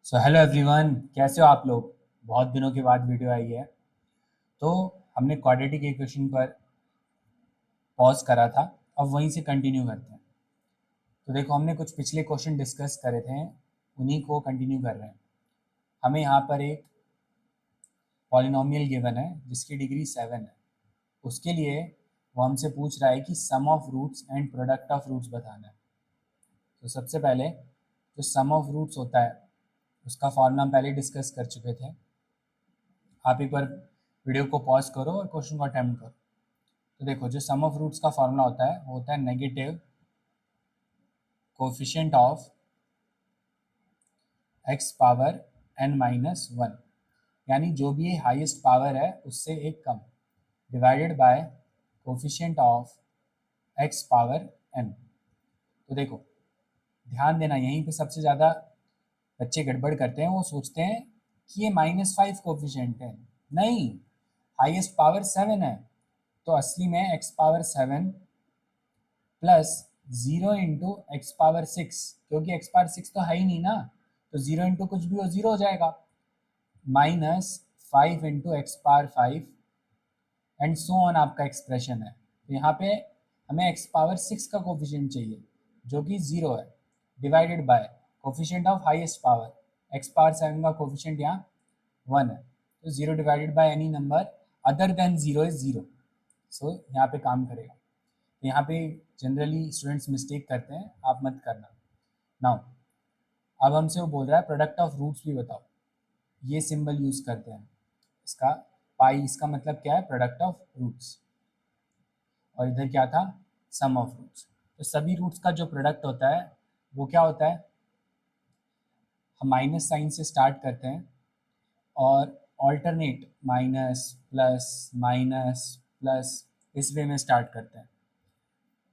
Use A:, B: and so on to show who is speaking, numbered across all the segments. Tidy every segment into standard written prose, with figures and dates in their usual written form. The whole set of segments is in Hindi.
A: सो हेलो एवरीवन, कैसे हो आप लोग। बहुत दिनों के बाद वीडियो आई है। तो हमने क्वाड्रेटिक इक्वेशन पर पॉज करा था, अब वहीं से कंटिन्यू करते हैं। तो देखो, हमने कुछ पिछले क्वेश्चन डिस्कस करे थे, उन्हीं को कंटिन्यू कर रहे हैं। हमें यहाँ पर एक पॉलिनोमियल गिवन है जिसकी डिग्री 7 है। उसके लिए वो हमसे पूछ रहा है कि sum of roots and product of roots बताना है। तो सबसे पहले जो सम ऑफ रूट्स होता है उसका फॉर्मूला हम पहले डिस्कस कर चुके थे। आप एक बार वीडियो को पॉज करो और क्वेश्चन को अटेम्प्ट करो। तो देखो, जो सम ऑफ रूट्स का फॉर्मूला होता है वो होता है negative coefficient of X power n minus one, यानी जो भी हाईएस्ट पावर है उससे एक कम, divided by coefficient of X power n। तो देखो, ध्यान देना, यहीं पे सबसे ज़्यादा बच्चे गड़बड़ करते हैं। वो सोचते हैं कि ये -5 कोफिशिएंट है। नहीं, हाईएस्ट पावर 7 है। तो असली में एक्स पावर 7 प्लस 0 × x⁻6, क्योंकि x⁻6 तो है ही नहीं ना, तो 0 × कुछ भी हो 0 हो जाएगा, -5 × x⁻5 एंड सो ऑन आपका एक्सप्रेशन है। तो यहाँ पे हमें x⁻6 का कोफिशिएंट चाहिए जो कि 0 है, divided by coefficient of highest power. x⁻7 का कोफिशिएंट यहाँ 1 है, तो 0 divided by any number other than 0 is 0। सो यहाँ पे काम करेगा। तो यहाँ पे जनरली स्टूडेंट्स मिस्टेक करते हैं, आप मत करना। नाउ अब हमसे वो बोल रहा है प्रोडक्ट ऑफ रूट्स भी बताओ। ये सिंबल यूज करते हैं इसका, पाई, इसका मतलब क्या है, प्रोडक्ट ऑफ रूट्स। और इधर क्या था, सम ऑफ रूट्स। तो सभी रूट्स का जो प्रोडक्ट होता है वो क्या होता है, हम माइनस साइन से स्टार्ट करते हैं और ऑल्टरनेट माइनस प्लस इस वे में स्टार्ट करते हैं।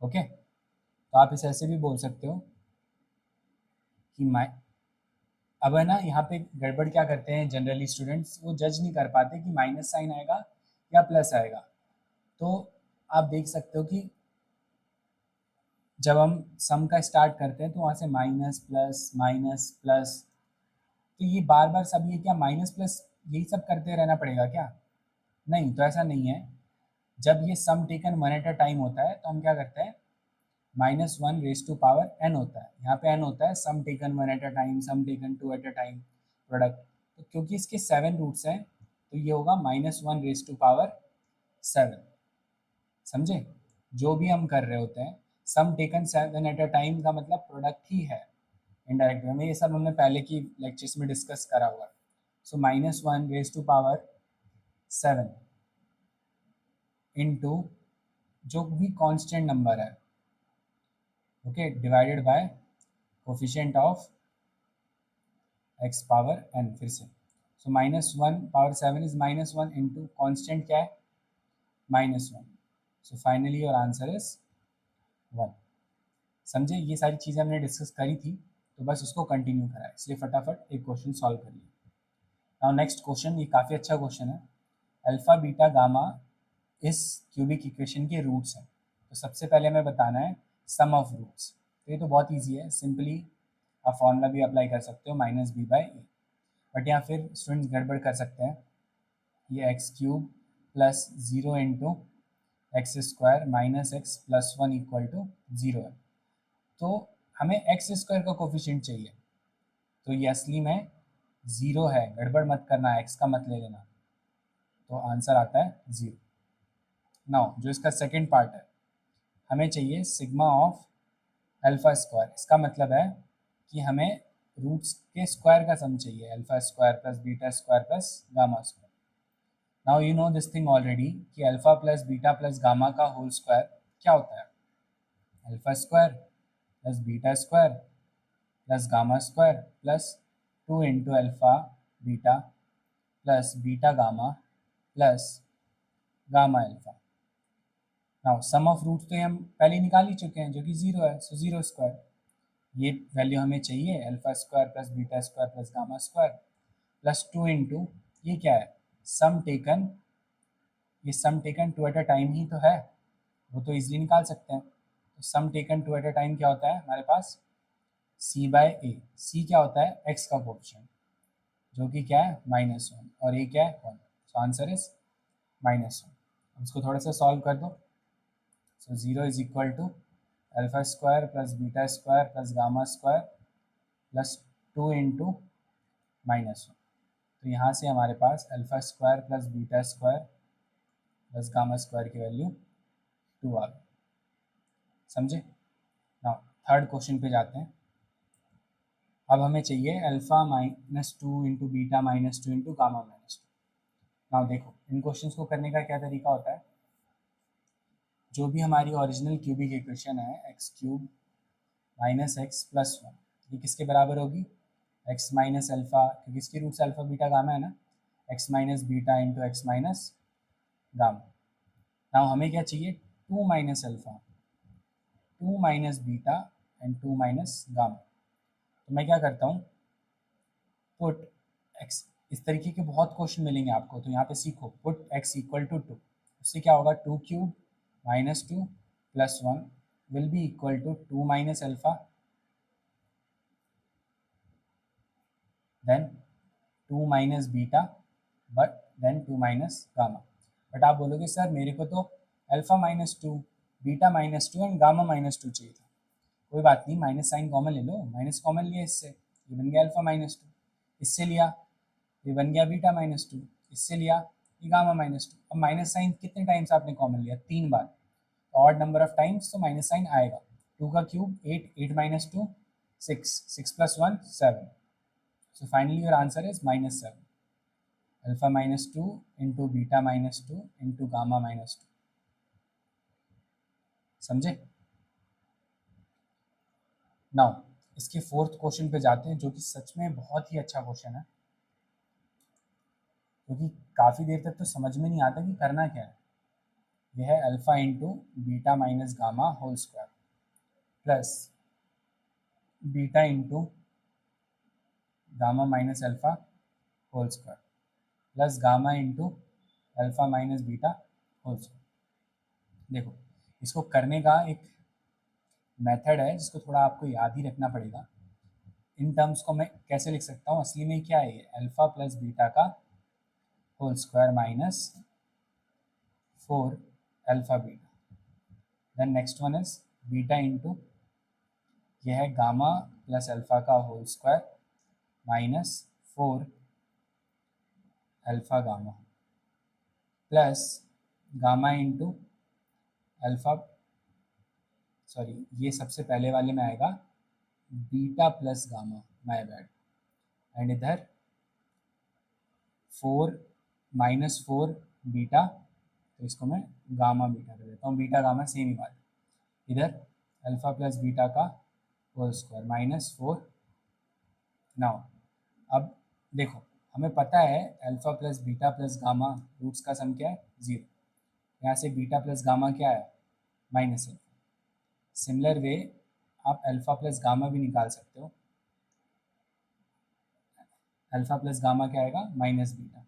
A: ओके, तो आप इसे ऐसे भी बोल सकते हो कि अब है ना, यहाँ पे गड़बड़ क्या करते हैं जनरली स्टूडेंट्स, वो जज नहीं कर पाते कि माइनस साइन आएगा या प्लस आएगा। तो आप देख सकते हो कि जब हम सम का स्टार्ट करते हैं तो वहाँ से माइनस प्लस, तो ये बार बार सब ये क्या माइनस प्लस यही सब करते रहना पड़ेगा क्या? नहीं, तो ऐसा नहीं है। जब ये sum taken one at a time होता है तो हम क्या करते हैं, -1 raised to power n होता है। यहाँ पे n होता है sum taken one at a time, sum taken two at a time, product. तो क्योंकि इसके 7 रूट्स हैं तो ये होगा -1 raised to power 7। समझे? जो भी हम कर रहे होते हैं, sum taken 7 eight a time का मतलब प्रोडक्ट ही है इनडायरेक्ट वे में। ये सब हमने पहले की लेक्चर्स में डिस्कस करा हुआ है। So -1 raised to power 7 into जो भी कांस्टेंट नंबर है, okay, divided by coefficient of X power n। फिर से सो -1 power 7 इज -1 इंटू कॉन्स्टेंट क्या है, -1। So finally your answer is 1। समझे? ये सारी चीज़ें हमने डिस्कस करी थी, तो बस उसको कंटिन्यू करा है, इसलिए फटाफट एक क्वेश्चन सॉल्व कर लिया। नाउ नेक्स्ट क्वेश्चन, ये काफ़ी अच्छा क्वेश्चन है। अल्फा बीटा गामा इस क्यूबिक इक्वेशन के रूट्स हैं। तो सबसे पहले हमें बताना है सम ऑफ रूट्स। तो ये तो बहुत ईजी है, सिंपली आप फॉर्मूला भी अप्लाई कर सकते हो -b/a। बट यहाँ फिर स्टूडेंट्स गड़बड़ कर सकते हैं, ये x³ plus 0 × x² minus x plus 1 equal to 0 है। तो हमें x² का कोफिशिएंट चाहिए, तो ये असली में 0 है, गड़बड़ मत करना, x का मत ले लेना। तो आंसर आता है 0। नाउ जो इसका सेकंड पार्ट है, हमें चाहिए सिग्मा ऑफ अल्फा स्क्वायर। इसका मतलब है कि हमें रूट्स के स्क्वायर का सम चाहिए, alpha square plus beta square plus gamma square. Now you know this thing already कि alpha plus beta plus gamma का होल स्क्वायर क्या होता है, alpha square plus beta square plus gamma square plus 2 × alpha beta plus beta gamma plus gamma alpha. Now sum of roots तो हम पहले निकाल ही चुके हैं जो कि 0 है, सो 0 स्क्वायर। ये वैल्यू हमें चाहिए, alpha square plus beta square plus gamma square plus 2 into ये क्या है, सम टेकन, ये sum taken two at a time ही तो है, वो तो इजीली निकाल सकते हैं। तो sum taken two at a time क्या होता है हमारे पास, c/a। c क्या होता है, x का कोफिशिएंट, जो कि क्या है -1, और ये क्या है 1, सो आंसर इज -1। अब इसको थोड़ा सा सॉल्व कर दो। So 0 is equal to alpha square plus beta square plus gamma square plus 2 into -1। तो यहाँ से हमारे पास alpha square plus beta square plus gamma square की वैल्यू 2 आ गई। समझे? नाउ थर्ड क्वेश्चन पे जाते हैं। अब हमें चाहिए alpha -2 into beta -2 into gamma -2। Now देखो, इन क्वेश्चंस को करने का क्या तरीका होता है। जो भी हमारी ओरिजिनल क्यूबिक इक्वेशन है x cube minus x plus 1, ये किसके बराबर होगी? एक्स माइनस अल्फ़ा, क्योंकि इसकी रूट्स अल्फ़ा बीटा गामा है ना, x minus beta into x minus gamma. Now हमें क्या चाहिए? 2 minus alpha, 2 minus beta and 2 minus gamma. तो मैं क्या करता हूँ, पुट एक्स, इस तरीके के बहुत क्वेश्चन मिलेंगे आपको, तो यहाँ पे सीखो। पुट एक्स इक्वल टू 2, उससे क्या होगा? 2 cube minus 2 plus 1 will be equal to 2 minus alpha, then 2 minus beta, but then 2 minus gamma. But आप बोलोगे सर मेरे को तो अल्फ़ा -2, बीटा -2 एंड गामा -2 चाहिए था। कोई बात नहीं, माइनस साइन कॉमन ले लो, माइनस कॉमन लिया इससे, ये बन गया अल्फ़ा -2, इससे लिया ये बन गया बीटा -2, इससे लिया ये गामा -2। अब माइनस साइन कितने टाइम्स आपने कॉमन लिया? 3 बार। ऑड नंबर ऑफ टाइम्स तो माइनस साइन आएगा। 2 का cube 8, 8 minus 2 6, 6 plus 1 7। So finally your answer is -7। Alpha -2 into beta -2 into gamma -2। समझे? नाउ इसके फोर्थ क्वेश्चन पे जाते हैं, जो कि सच में बहुत ही अच्छा क्वेश्चन है, क्योंकि काफ़ी देर तक तो समझ में नहीं आता कि करना क्या है। यह है alpha into beta minus gamma whole square plus beta into gamma minus alpha whole square plus gamma into alpha minus beta whole square. देखो, इसको करने का एक मेथड है जिसको थोड़ा आपको याद ही रखना पड़ेगा। इन टर्म्स को मैं कैसे लिख सकता हूँ? असली में क्या है ये? अल्फा प्लस बीटा का whole square minus 4 alpha beta. Then next one is beta into, यह है गामा प्लस अल्फा का whole square minus 4 alpha gamma plus gamma into alpha, sorry ये सबसे पहले वाले में आएगा beta plus gamma, my bad. And इधर 4 -4 बीटा, तो इसको मैं गामा बीटा कर देता हूँ, बीटा गामा सेम ही बात है। इधर अल्फा प्लस बीटा का होल स्क्वायर -4। नाउ अब देखो, हमें पता है alpha plus beta plus gamma roots का सम क्या है? 0। यहाँ से बीटा प्लस गामा क्या है? Minus alpha. सिमिलर वे आप अल्फा प्लस गामा भी निकाल सकते हो। अल्फा प्लस गामा क्या आएगा? Minus beta.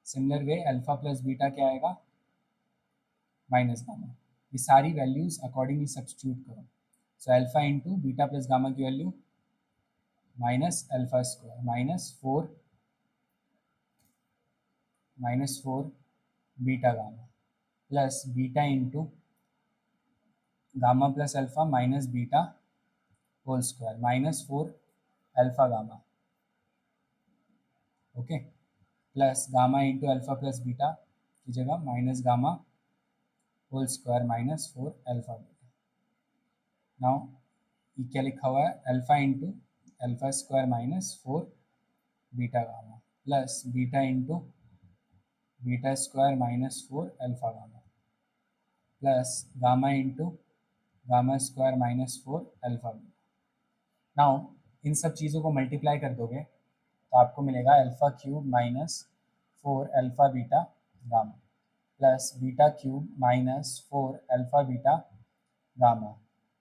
A: Similar way alpha plus beta क्या आएगा? Minus gamma. ये सारी वैल्यूज अकॉर्डिंगली सब्स्टिट्यूट करो। So alpha into beta plus gamma की value minus alpha square -4 beta gamma plus beta into gamma plus alpha minus beta whole square -4 alpha gamma, okay, plus gamma into alpha plus beta की जगह minus gamma whole square -4 alpha beta. Now ये क्या लिखा हुआ है? Alpha into alpha square -4 beta gamma plus beta into beta square -4 alpha gamma plus gamma into gamma square -4 alpha beta. Now in सब चीज़ों को मल्टीप्लाई कर दोगे तो आपको मिलेगा alpha cube -4 alpha beta gamma plus beta cube -4 alpha beta gamma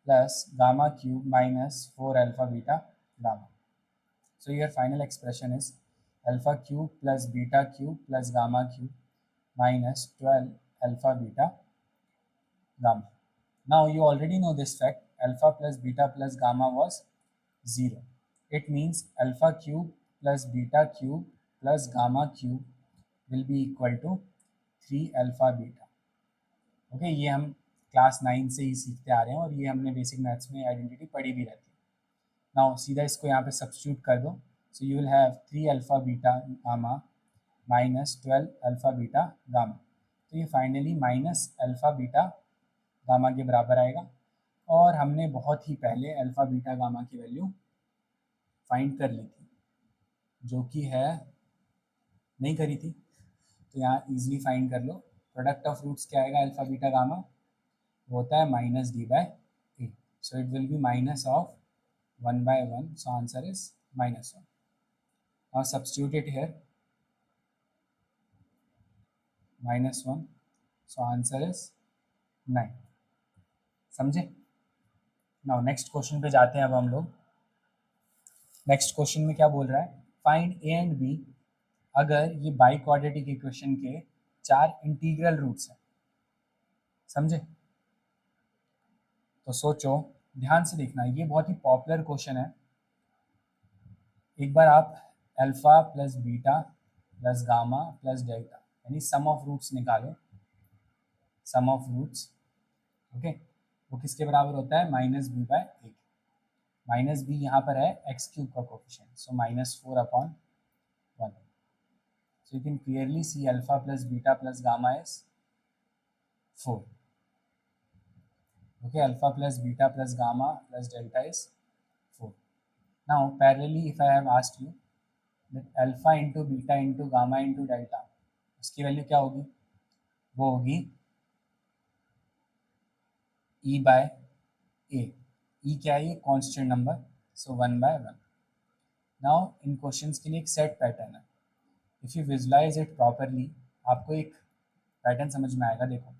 A: plus gamma cube -4 alpha beta gamma. So your final expression is alpha cube plus beta cube plus gamma cube minus 12 alpha beta gamma. Now you already know this fact, alpha plus beta plus gamma was 0. It means alpha cube plus beta cube plus gamma cube will be equal to 3 alpha beta. Okay, ये हम क्लास 9 से ही सीखते आ रहे हैं और ये हमने बेसिक मैथ्स में आइडेंटिटी पढ़ी भी रहती है। नाउ सीधा इसको यहाँ पे सब्स्टिट्यूट कर दो। So you will have 3 alpha beta gamma minus 12 alpha beta gamma. तो ये finally minus alpha beta gamma के बराबर आएगा। और हमने बहुत ही पहले अल्फा बीटा गामा की वैल्यू फाइंड कर ली थी, जो कि है, नहीं करी थी तो यहाँ इजीली फाइंड कर लो। प्रोडक्ट ऑफ रूट्स क्या आएगा अल्फा बीटा गामा, वो होता है minus D by A. So it will be minus of 1/1, so answer is -1। Now substitute it here, -1, so answer is 9। समझे? नाउ नेक्स्ट क्वेश्चन पे जाते हैं अब हम लोग। नेक्स्ट क्वेश्चन में क्या बोल रहा है, फाइंड ए एंड बी अगर ये बाई क्वाड्रेटिक इक्वेशन के 4 इंटीग्रल रूट्स हैं। समझे? तो सोचो, ध्यान से देखना, ये बहुत ही पॉपुलर क्वेश्चन है। एक बार आप alpha plus beta plus gamma plus delta यानी सम ऑफ रूट्स निकालो। सम ऑफ रूट्स, ओके, वो किसके बराबर होता है, -b/1। माइनस बी यहाँ पर है एक्स क्यूब का coefficient, so -4/1। So you can clearly see alpha plus beta plus gamma is 4. Okay, alpha plus beta plus gamma plus delta is 4. Now parallelly if I have asked you that alpha into beta into gamma into delta, उसकी वैल्यू क्या होगी, वो होगी e by a। e क्या है, ये constant number, so 1/1। Now in questions के लिए एक सेट पैटर्न है। If you visualize it properly आपको एक पैटर्न समझ में आएगा। देखो,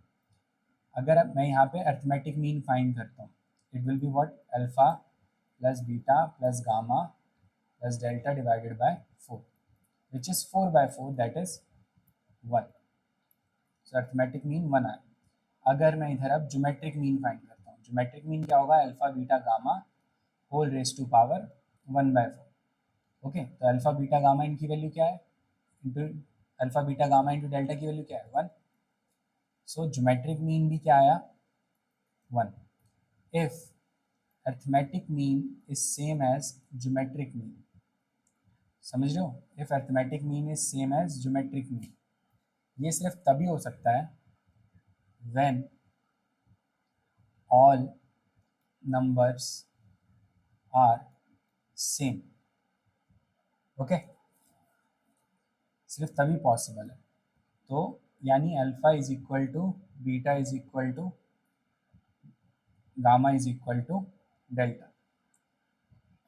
A: अगर मैं यहाँ पे अर्थमेटिक मीन फाइंड करता हूँ, it will be what, alpha plus beta plus gamma plus delta divided by 4, which is 4/4, that is 1। So arithmetic mean 1 आया। अगर मैं इधर अब ज्योमेट्रिक मीन फाइंड करता हूँ, ज्योमेट्रिक मीन क्या होगा, alpha beta gamma whole raise to power 1/4। Okay, तो अल्फा बीटा गामा इनकी वैल्यू क्या है, into alpha beta gamma into delta की वैल्यू क्या है, 1। सो ज्योमेट्रिक मीन भी क्या आया, 1। If arithmetic mean is same as geometric mean, समझ रहे हो, if arithmetic mean is same as geometric mean, ये सिर्फ तभी हो सकता है when all numbers are same. Okay, सिर्फ तभी पॉसिबल है। तो यानी alpha is equal to beta is equal to gamma is equal to delta,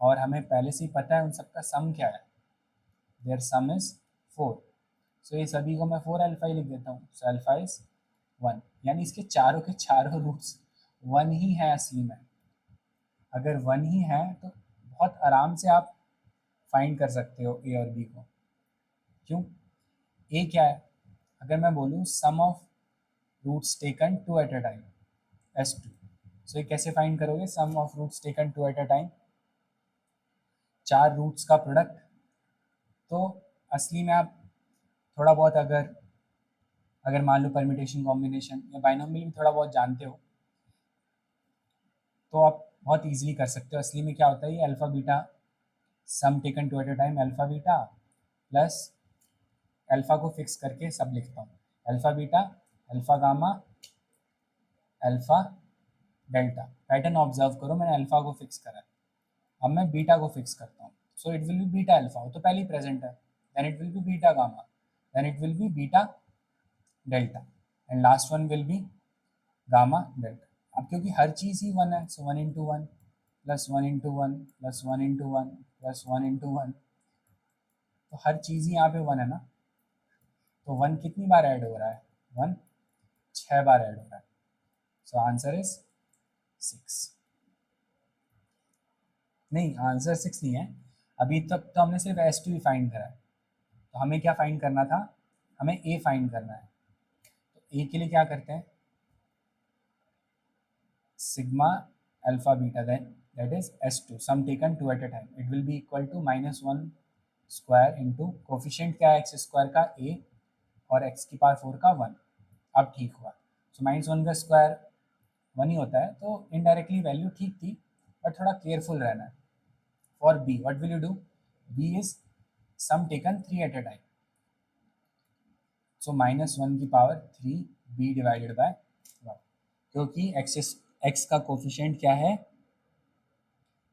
A: और हमें पहले से ही पता है उन सबका सम क्या है, देयर सम इज 4। सो ये सभी को मैं 4 अल्फा ही लिख देता हूँ, सो अल्फा इज 1। यानी इसके चारों के चारों रूट्स 1 ही है असली में। अगर 1 ही है तो बहुत आराम से आप फाइंड कर सकते हो ए और बी को। क्यों, ए क्या है, अगर मैं बोलूँ sum of roots taken 2 at a time, S2, so ये कैसे फाइंड करोगे, sum of roots taken 2 at a time, 4 roots का प्रोडक्ट। तो असली में आप थोड़ा बहुत अगर मान लो परम्यूटेशन कॉम्बिनेशन या बाइनोमियल भी थोड़ा बहुत जानते हो तो आप बहुत इजीली कर सकते हो। असली में क्या होता है, ये alpha beta some taken 2 at a time, alpha beta plus alpha को फिक्स करके सब लिखता हूँ, alpha beta alpha gamma alpha delta. Pattern observe करो, मैंने अल्फा को फिक्स करा है, अब मैं बीटा को फिक्स करता हूँ, so it will be beta alpha, वो तो पहले ही प्रेजेंट है, then it will be beta gamma, then it will be beta delta, and last one will be gamma delta. अब क्योंकि हर चीज़ ही 1 है, so 1 into 1 plus 1 into 1 plus 1 into 1 plus 1 into 1, तो हर चीज़ ही यहाँ पे 1 है ना, तो 1 कितनी बार ऐड हो रहा है, 1 6 बार ऐड हो रहा है, सो आंसर इज 6। नहीं, आंसर 6 नहीं है, अभी तक तो हमने सिर्फ S2 ही फाइंड करा है। तो हमें क्या फाइंड करना था, हमें ए फाइंड करना है। तो ए के लिए क्या करते हैं, sigma alpha beta, then that is S2 sum taken 2 at a time, it will be equal to -1 square into coefficient क्या है एक्स स्क्वायर का ए और एक्स की पावर 4 का 1। अब ठीक हुआ। सो -1 का स्क्वायर 1 ही होता है, तो इनडायरेक्टली वैल्यू ठीक थी, बट थोड़ा केयरफुल रहना है। For B what will you do? B is sum taken 3 at a time, so -1 की पावर 3 बी डिवाइडेड बाय 1, क्योंकि एक्स का कोफिशिएंट क्या है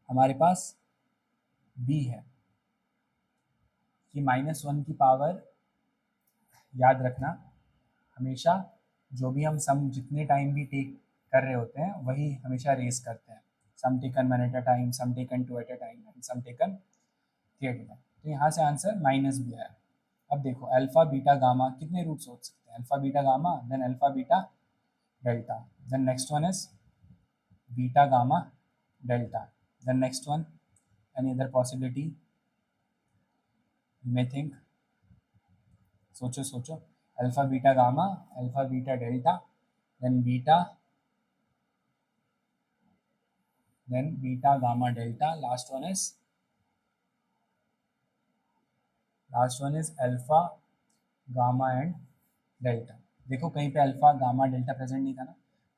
A: हमारे पास? बी है। कि -1 की पावर, याद रखना हमेशा जो भी हम सम जितने टाइम भी टेक कर रहे होते हैं वही हमेशा रेस करते हैं। Sum taken 1 at a time, sum taken 2 at a time and sum taken 3 at a time. तो यहाँ से आंसर माइनस भी आया। अब देखो अल्फा बीटा गामा कितने रूट्स हो सकते हैं? Alpha beta gamma, then alpha beta delta, then next one is beta gamma delta, then next one any other possibility you may think? सोचो सोचो। Alpha beta gamma, alpha beta delta, then beta gamma delta, last one is alpha gamma and delta। देखो कहीं पे अल्फा गामा डेल्टा प्रेजेंट नहीं था ना,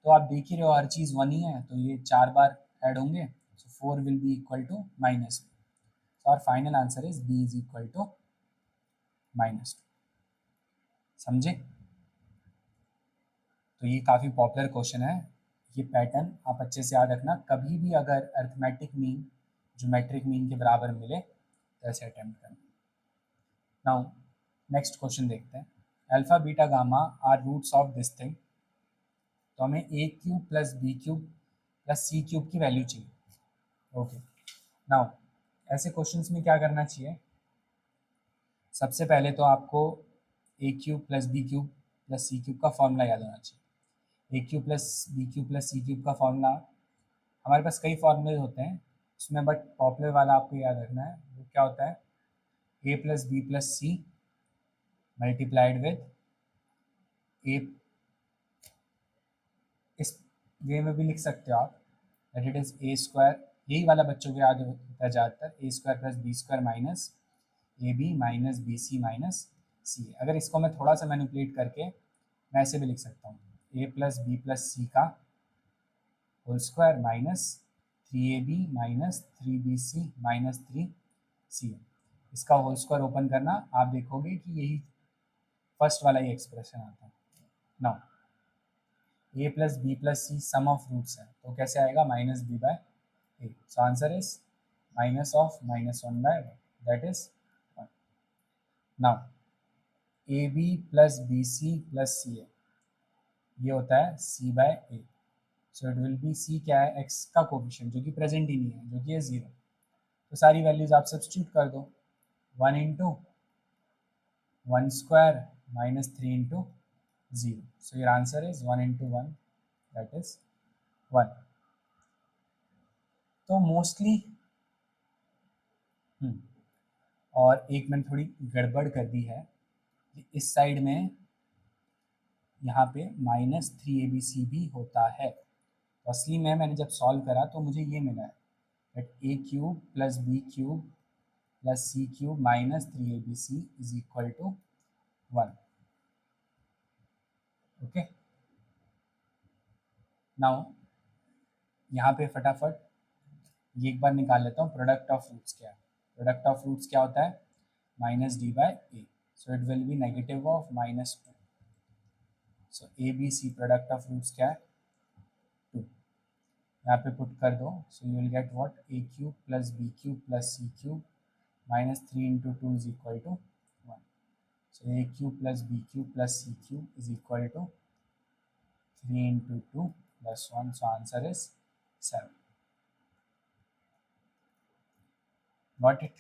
A: तो आप देख ही रहे हो हर चीज़ 1 ही है, तो ये 4 बार ऐड होंगे, so 4 will be equal to -2। So our final answer is B is equal to -2। समझे? तो ये काफ़ी पॉपुलर क्वेश्चन है। ये पैटर्न आप अच्छे से याद रखना, कभी भी अगर अर्थमेटिक मीन ज्योमेट्रिक मीन के बराबर मिले तो ऐसे अटेम्प्ट करना। नाउ नेक्स्ट क्वेश्चन देखते हैं। Alpha beta gamma are roots of this thing, तो हमें A cube plus B cube plus C cube की वैल्यू चाहिए। ओके, नाउ ऐसे क्वेश्चंस में क्या करना चाहिए? सबसे पहले तो आपको A cube plus B cube plus C cube का फॉर्मूला याद होना चाहिए। A cube plus B cube plus C cube का फॉर्मूला, हमारे पास कई फॉर्मूले होते हैं उसमें, बट पॉपुलर वाला आपको याद रखना है। वो क्या होता है? A plus B plus C multiplied with A, इस वे में भी लिख सकते हो आप, that it is A square, यही वाला बच्चों को याद होता है ज़्यादातर, A square plus B square minus A B minus B C minus C. अगर इसको मैं थोड़ा सा मैनिपुलेट करके मैं ऐसे भी लिख सकता हूँ, A plus B plus C का whole square minus 3ab minus 3bc minus 3c। इसका होल स्क्वायर ओपन करना, आप देखोगे कि यही फर्स्ट वाला ही एक्सप्रेशन आता है। Now A plus B plus C sum of roots है, तो कैसे आएगा? Minus B by A. So answer is minus of -1 by 1, that is 1। Now A B plus B C plus C A, ये होता है C by A. So it will be C क्या है? एक्स का कोफिशिएंट जो कि प्रेजेंट ही नहीं है, जो कि है 0। तो सारी वैल्यूज आप सब्स्टिट्यूट कर दो, 1 into 1 square minus 3 into 0। So your answer is 1 into 1, that is 1। तो मोस्टली और एक मैंने थोड़ी गड़बड़ कर दी है, इस साइड में यहाँ पे -3abc भी होता है। तो असली में मैंने जब सॉल्व करा तो मुझे ये मिला है that A cube plus B cube plus C cube minus 3abc is equal to 1। Okay, now यहाँ पे फटाफट ये एक बार निकाल लेता हूँ, प्रोडक्ट ऑफ रूट्स क्या है? प्रोडक्ट ऑफ रूट्स क्या होता है? Minus D by A, so it will be negative of -2। So A B C product of roots क्या है? 2। यहाँ पे पुट कर दो, so you will get what? A cube plus B cube plus C cube minus 3 into 2 is equal to 1। So A cube plus B cube plus C cube is equal to 3 into 2 plus 1, so answer is 7। Got it?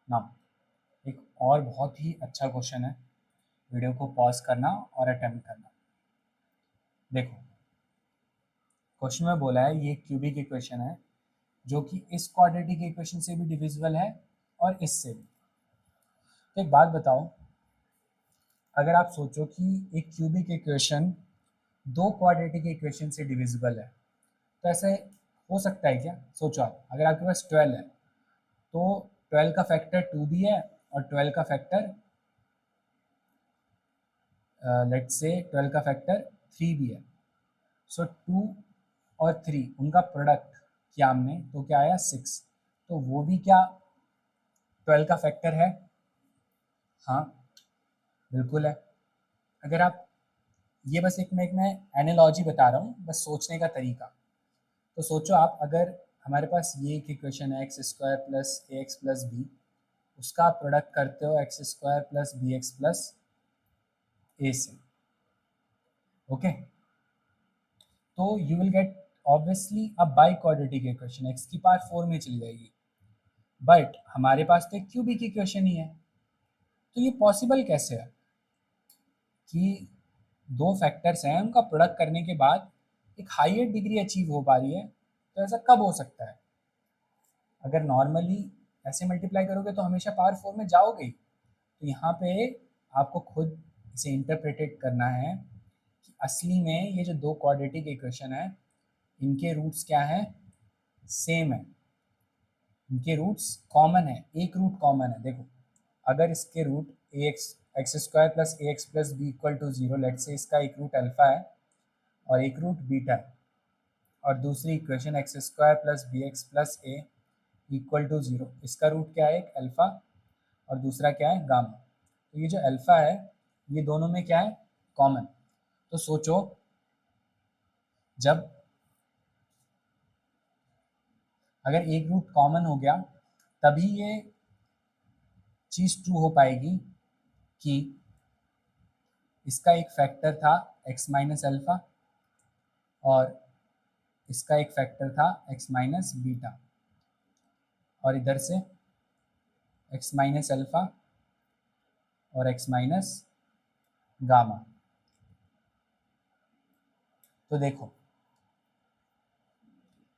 A: Now एक और बहुत ही अच्छा क्वेश्चन है, वीडियो को पॉज करना और अटेम्प्ट करना। देखो क्वेश्चन में बोला है ये क्यूबिक इक्वेशन है जो कि इस क्वाड्रेटिक इक्वेशन से भी डिविजिबल है और इससे भी। तो एक बात बताओ, अगर आप सोचो कि एक क्यूबिक इक्वेशन दो क्वाड्रेटिक इक्वेशन से डिविजिबल है, तो ऐसे हो सकता है क्या? सोचो आप, अगर आपके पास 12 है तो 12 का फैक्टर 2 भी है और 12 का फैक्टर लेट्स से 12 का फैक्टर 3 भी है। सो 2 और 3 उनका प्रोडक्ट किया हमने तो क्या आया 6, तो वो भी क्या 12 का फैक्टर है? हाँ बिल्कुल है। अगर आप ये बस एक मैं एनालॉजी बता रहा हूँ, बस सोचने का तरीका। तो सोचो आप, अगर हमारे पास ये एक इक्वेशन है X square plus A X plus B, उसका आप प्रोडक्ट करते हो X square plus B X plus A से, ओके, तो you will get obviously a biquadratic equation, X की पावर 4 में चली जाएगी। बट हमारे पास तो एक क्यूबिक इक्वेशन ही है, तो ये पॉसिबल कैसे है कि दो फैक्टर्स हैं उनका प्रोडक्ट करने के बाद एक हाईएस्ट डिग्री अचीव हो पा रही है? तो ऐसा कब हो सकता है? अगर नॉर्मली ऐसे मल्टीप्लाई करोगे तो हमेशा पावर 4 में जाओगे ही। तो यहाँ पे आपको खुद इसे इंटरप्रेटेड करना है कि असली में ये जो दो क्वाड्रेटिक इक्वेशन है इनके रूट्स क्या हैं? सेम है, इनके रूट्स कॉमन है, एक रूट कॉमन है। देखो, अगर इसके root A X X square plus A X plus B equal to zero, let say इसका एक रूट अल्फा है और एक रूट बीटा है, और दूसरी equation X square plus B X plus A equal to zero, इसका रूट क्या है? एक अल्फा और दूसरा क्या है? गामा। तो ये जो अल्फा है ये दोनों में क्या है? कॉमन। तो सोचो, जब अगर एक रूट कॉमन हो गया तभी ये चीज़ ट्रू हो पाएगी कि इसका एक फैक्टर था x माइनस अल्फा और इसका एक फैक्टर था x माइनस बीटा, और इधर से x माइनस अल्फा और x माइनस गामा। तो देखो,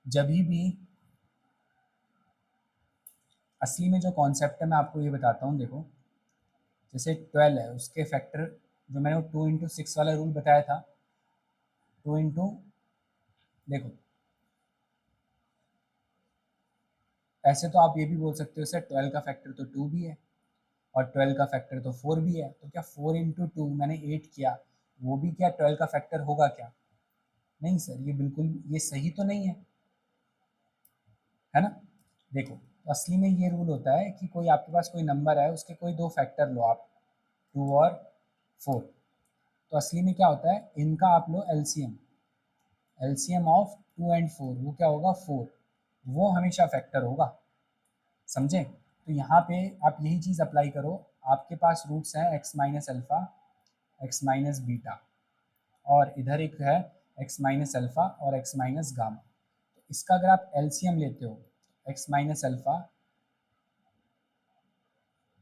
A: जब भी असली में जो कॉन्सेप्ट है मैं आपको ये बताता हूँ। देखो, जैसे 12 है उसके फैक्टर, जो मैंने वो 2 इंटू 6 वाला रूल बताया था, 2 इंटू, देखो ऐसे तो आप ये भी बोल सकते हो सर 12 का फैक्टर तो 2 भी है और 12 का फैक्टर तो 4 भी है, तो क्या 4 इंटू 2 मैंने 8 किया, वो भी क्या 12 का फैक्टर होगा क्या? नहीं सर, ये बिल्कुल ये सही तो नहीं है ना। देखो, तो असली में ये रूल होता है कि कोई आपके पास कोई नंबर है उसके कोई दो फैक्टर लो आप, 2 और 4, तो असली में क्या होता है, इनका आप लो एलसीएम, एलसीएम ऑफ 2 एंड 4, वो क्या होगा? 4, वो हमेशा फैक्टर होगा, समझे। तो यहाँ पे आप यही चीज़ अप्लाई करो। आपके पास रूट्स हैं x minus alpha, x minus beta, और इधर एक है एक्स माइनस अल्फ़ा और एक्स माइनस गामा। तो इसका अगर आप एलसीएम लेते हो, x minus alpha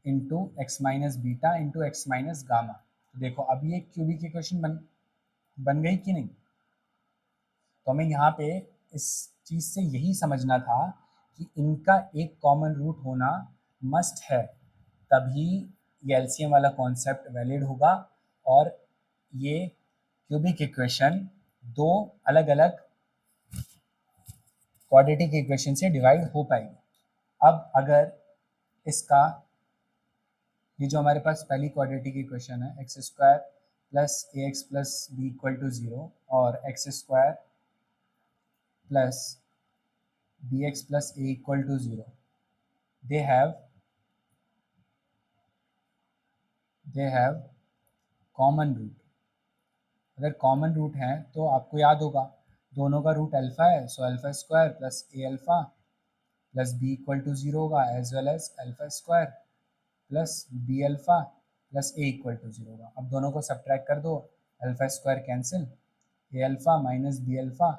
A: into x minus beta into x minus gamma, तो देखो अब ये क्यूबिक इक्वेशन बन गई कि नहीं। तो हमें यहाँ पे इस चीज़ से यही समझना था कि इनका एक कॉमन रूट होना मस्ट है, तभी ये एलसीएम वाला कॉन्सेप्ट वैलिड होगा और ये क्यूबिक इक्वेशन दो अलग अलग क्वाड्रेटिक इक्वेशन से डिवाइड हो पाएगी। अब अगर इसका ये जो हमारे पास पहली क्वाड्रेटिक इक्वेशन है X square plus A X plus B equal to zero और X square plus B X plus A equal to zero, they have common root. अगर कॉमन रूट है तो आपको याद होगा दोनों का रूट अल्फ़ा है, so alpha square plus A alpha plus B equal to zero होगा, as well as alpha square plus B alpha plus A equal to zero होगा। अब दोनों को सब्ट्रैक्ट कर दो, alpha square cancel, A alpha minus B alpha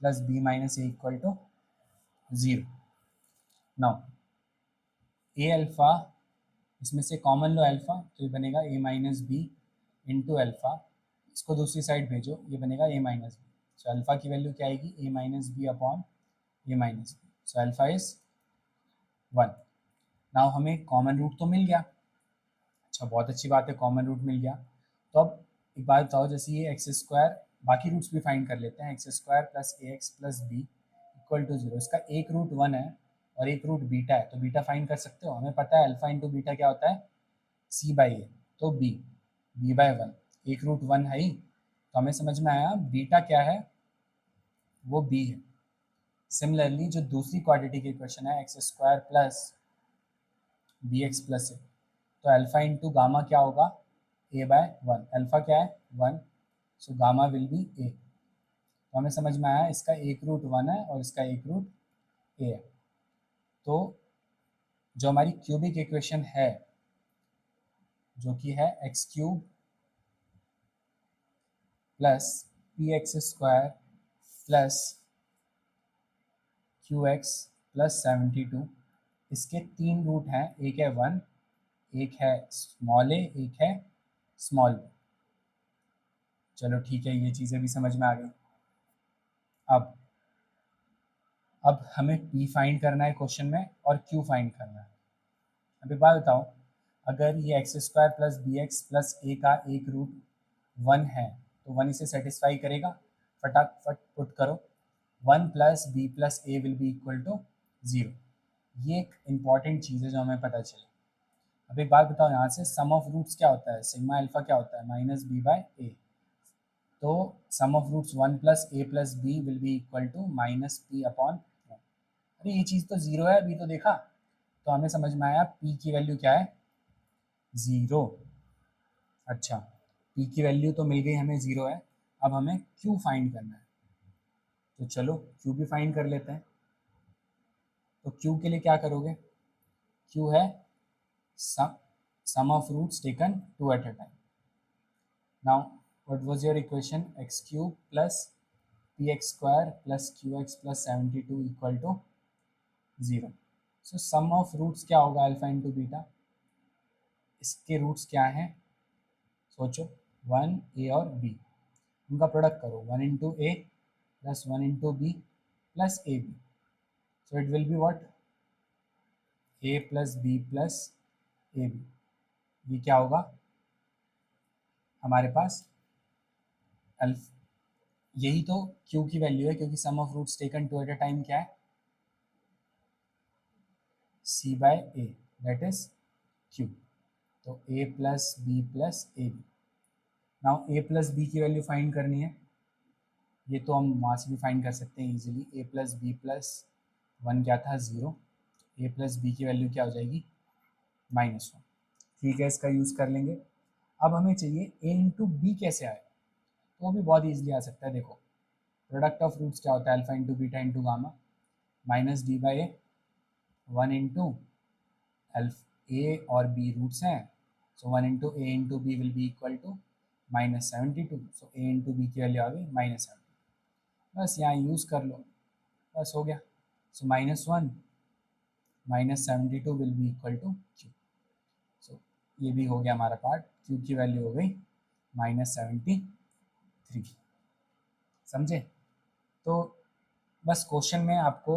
A: plus B minus A equal to zero. Now A alpha, इसमें से कॉमन लो अल्फ़ा, तो ये बनेगा A minus B into alpha, इसको दूसरी साइड भेजो, ये बनेगा A minus B. So alpha की वैल्यू क्या आएगी? A minus B upon A minus B, so alpha is 1। Now हमें कॉमन रूट तो मिल गया, अच्छा बहुत अच्छी बात है, कॉमन रूट मिल गया। तो अब एक बात बताओ, जैसे ये एक्स स्क्वायर, बाकी रूट्स भी फाइंड कर लेते हैं, X square plus A X plus B equal to zero, इसका एक रूट 1 है, और एक रूट बीटा है, तो बीटा फाइंड कर सकते हो। हमें पता है अल्फा इंटू बीटा क्या होता है, c/a, तो b/1, एक रूट 1 है ही, तो हमें समझ में आया बीटा क्या है, वो b है। सिमिलरली जो दूसरी क्वाड्रेटिक इक्वेशन है x² प्लस bx प्लस ए, तो अल्फा इंटू गामा क्या होगा, a/1, अल्फा क्या है 1, so gamma will be a। तो हमें समझ में आया इसका एक रूट 1 है और इसका एक रूट a है। तो जो हमारी क्यूबिक इक्वेशन है जो कि है x³ plus px² plus qx plus 72, इसके 3 रूट हैं, एक है 1, एक है स्मॉल a, एक है स्मॉल b। चलो ठीक है, ये चीज़ें भी समझ में आ गई। अब हमें p फाइंड करना है क्वेश्चन में और q फाइंड करना है। अभी बात बताओ, अगर ये x² plus B X plus A का एक रूट 1 है तो 1 इसे सेटिस्फाई करेगा, फटाफट पुट करो, 1 plus B plus A will be equal to 0। ये एक इम्पॉर्टेंट चीज़ है जो हमें पता चले। अब एक बात बताओ, यहाँ से सम ऑफ रूट्स क्या होता है, सिग्मा अल्फा क्या होता है, माइनस b/a, तो sum of roots 1 plus A plus B will be equal to minus p/1। अरे ये चीज़ तो 0 है, अभी तो देखा, तो हमें समझ में आया p की वैल्यू क्या है, 0। अच्छा, p की वैल्यू तो मिल गई हमें, 0 है। अब हमें q फाइंड करना है, तो चलो q भी फाइंड कर लेते हैं। तो q के लिए क्या करोगे, q है sum of roots taken 2 at a time. Now what was your equation, x³ plus px² plus qx plus 72 equal to 0। So sum of roots क्या होगा, अल्फा इंटू बीटा, इसके रूट्स क्या हैं, सोचो, 1 a और b, उनका प्रोडक्ट करो, 1 into A plus 1 into B plus A B, so it will be what, A plus B plus A B. ये क्या होगा हमारे पास, अल्फ, यही तो q की वैल्यू है, क्योंकि sum of roots taken 2 at a time क्या है, c/a, दैट इज q। तो a plus B plus A B. Now a plus B की वैल्यू फाइंड करनी है, ये तो हम वहाँ से भी फाइंड कर सकते हैं easily, a plus B plus 1 क्या था, 0, a प्लस बी की वैल्यू क्या हो जाएगी, -1। ठीक है, इसका यूज़ कर लेंगे। अब हमें चाहिए a इंटू बी कैसे आए, तो वो भी बहुत ईजिली आ सकता है। देखो, प्रोडक्ट ऑफ रूट्स क्या होता है, alpha into beta into gamma, minus d/a, 1 into A और बी रूट्स हैं, so 1 into A into B will be equal to -72। So A into B की वैल्यू आ गई -70, बस यहाँ यूज़ कर लो, बस हो गया। So -1 -72 will be equal to q। So ये भी हो गया हमारा पार्ट, q की वैल्यू हो गई -73। समझे? तो बस क्वेश्चन में आपको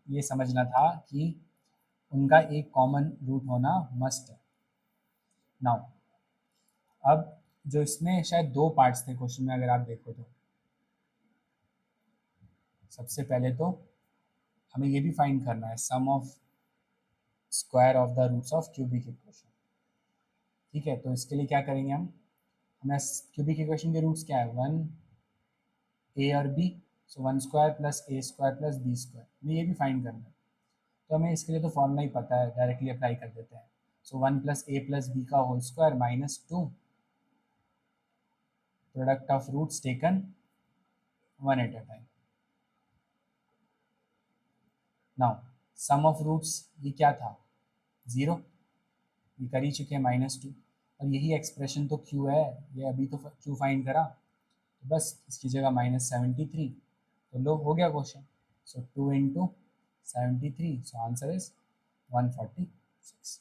A: ये समझना था कि उनका एक कॉमन रूट होना मस्ट है। नाउ अब जो इसमें शायद 2 पार्ट्स थे क्वेश्चन में, अगर आप देखो तो सबसे पहले तो हमें ये भी फाइंड करना है sum of square of the roots of cubic equation. ठीक है, तो इसके लिए क्या करेंगे हम, हमें क्यूबिक इक्वेशन के रूट्स क्या है, 1 ए और बी, सो 1² प्लस a² प्लस b², हमें ये भी फाइंड करना है। तो हमें इसके लिए तो फॉर्मूला ही पता है, डायरेक्टली अप्लाई कर देते हैं। So 1 plus a plus B का whole square -2 product of roots taken 1 at a time. Now sum of roots ये क्या था, 0, ये कर ही चुके हैं -2, और यही एक्सप्रेशन तो q है, ये अभी तो q फाइंड करा, तो बस इसकी जगह -73, तो लो हो गया question. So 2 into 73, so answer is 146।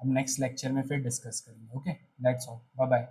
A: हम नेक्स्ट लेक्चर में फिर डिस्कस करेंगे। Okay, that's all, bye bye.